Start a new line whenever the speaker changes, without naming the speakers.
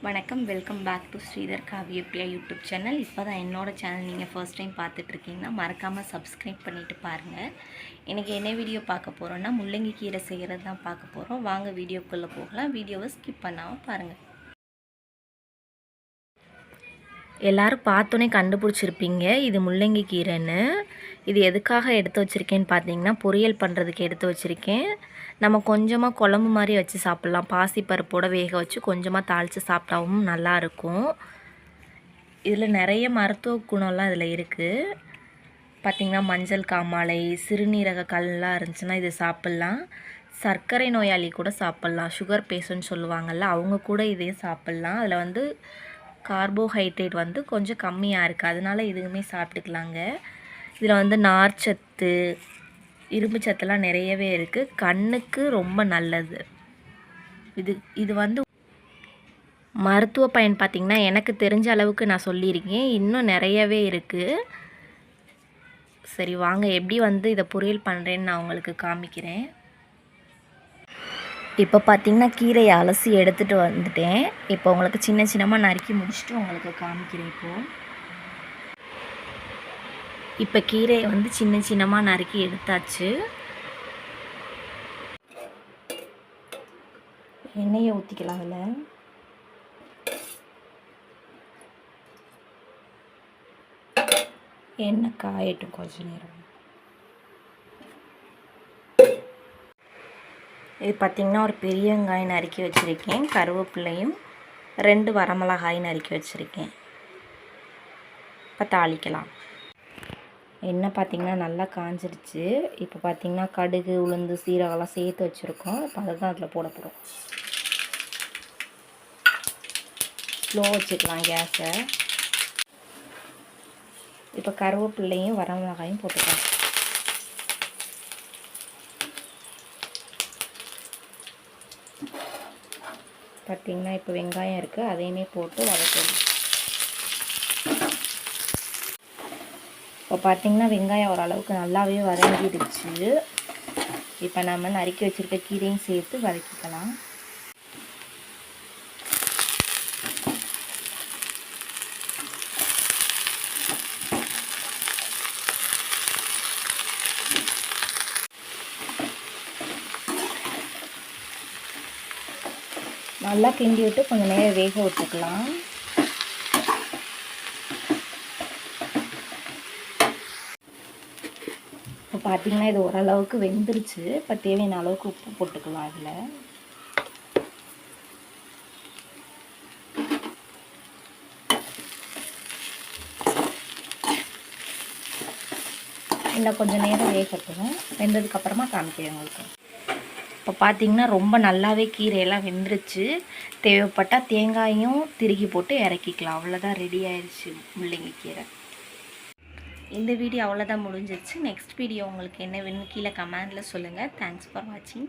வணக்கம், welcome back to Sridhar Kavyapriya YouTube channel. இப்போ தான் என்னோடய சேனல் நீங்கள் ஃபர்ஸ்ட் டைம் பார்த்துட்ருக்கீங்கன்னா மறக்காமல் சப்ஸ்கிரைப் பண்ணிவிட்டு பாருங்கள். இன்றைக்கி என்ன வீடியோ பார்க்க போகிறோன்னா முள்ளங்கி கீரை செய்கிறது தான் பார்க்க போகிறோம். வாங்க வீடியோக்குள்ளே போகலாம். வீடியோவை ஸ்கிப் பண்ணாமல் பாருங்கள். எல்லோரும் பார்த்தோன்னே கண்டுபிடிச்சிருப்பீங்க இது முள்ளங்கி கீரைன்னு. இது எதுக்காக எடுத்து வச்சுருக்கேன்னு பார்த்தீங்கன்னா பொரியல் பண்ணுறதுக்கு எடுத்து வச்சுருக்கேன். நம்ம கொஞ்சமாக குழம்பு மாதிரி வச்சு சாப்பிட்லாம். பாசிப்பருப்போடு வேக வச்சு கொஞ்சமாக தாளித்து சாப்பிட்டாவும் நல்லாயிருக்கும். இதில் நிறைய மருத்துவ குணம்லாம் இதில் இருக்குது. பார்த்திங்கன்னா மஞ்சள் காமாலை, சிறுநீரக கல்லாம் இருந்துச்சுன்னா இது சாப்பிட்லாம். சர்க்கரை நோயாளி கூட சாப்பிட்லாம். சுகர் பேஷண்ட் சொல்லுவாங்கள்ல, அவங்க கூட இதே சாப்பிட்லாம். அதில் வந்து கார்போஹைட்ரேட் கொஞ்சம் கம்மியாக இருக்குது, அதனால இதுவுமே சாப்பிட்டுக்கலாங்க. இதில் நார்ச்சத்து, இரும்பு சத்துலாம் நிறையவே இருக்குது. கண்ணுக்கு ரொம்ப நல்லது. இது மருத்துவ பயன் பார்த்திங்கன்னா எனக்கு தெரிஞ்ச அளவுக்கு நான் சொல்லியிருக்கேன். இன்னும் நிறையவே இருக்குது. சரி வாங்க எப்படி இதை பொரியல் பண்ணுறேன்னு நான் உங்களுக்கு காமிக்கிறேன். இப்போ பார்த்திங்கன்னா கீரையை அலசி எடுத்துகிட்டு வந்துட்டேன். இப்போ உங்களுக்கு சின்ன சின்னமாக நறுக்கி முடிச்சுட்டு உங்களுக்கு காமிக்கிறேன். இப்போ கீரையை சின்ன சின்னமாக நறுக்கி எடுத்தாச்சு. எண்ணெயை ஊற்றிக்கலாம். அதில் எண்ணெய் காயட்டும் கொஞ்சம் நேரம். இது பார்த்திங்கன்னா ஒரு பெரிய வெங்காயம் நறுக்கி வச்சுருக்கேன். கருவேப்பிலையும் 2 வரமிளகாய் நறுக்கி வச்சுருக்கேன். இப்போ தாளிக்கலாம். எண்ணெய் பார்த்திங்கன்னா நல்லா காஞ்சிருச்சு. இப்போ பார்த்திங்கன்னா கடுகு, உளுந்து, சீரகம்லாம் சேர்த்து வச்சுருக்கோம். இப்போ அதை தான் அதில் போட போகிறோம். ஸ்லோ வச்சுக்கலாம் கேஸை. இப்போ கருவேப்பிலையும் வரமிளகாயும் போட்டுக்கலாம். பார்த்திங்கன்னா இப்போ வெங்காயம் இருக்குது, அதையுமே போட்டு வதக்கணும். இப்போ பார்த்திங்கன்னா வெங்காயம் ஓரளவுக்கு நல்லாவே வதங்கிடுச்சு. இப்போ நம்ம நறுக்கி வச்சுருக்க கீரையும் சேர்த்து வதக்கிக்கலாம். நல்லா கிண்டி விட்டு கொஞ்சம் நேரம் வேக விட்டுக்கலாம். இப்போ பார்த்திங்கன்னா இது ஓரளவுக்கு வெந்துருச்சு. இப்போ தேவையான அளவுக்கு உப்பு போட்டுக்கலாம். அதில் இன்னும் கொஞ்சம் நேரம் வேகட்டும். வெந்ததுக்கப்புறமா காமிக்கிறேன் உங்களுக்கு. இப்போ பார்த்திங்கன்னா ரொம்ப நல்லாவே கீரையெல்லாம் வெந்துருச்சு. தேவைப்பட்டால் தேங்காயும் திருகி போட்டு இறக்கிக்கலாம். அவ்வளோதான், ரெடி ஆயிடுச்சு முள்ளங்கி கீரை. இந்த வீடியோ அவ்வளோதான் முடிஞ்சிருச்சு. நெக்ஸ்ட் வீடியோ உங்களுக்கு என்ன வேணும்னு கீழே கமெண்டில் சொல்லுங்கள். தேங்க்ஸ் ஃபார் வாட்சிங்.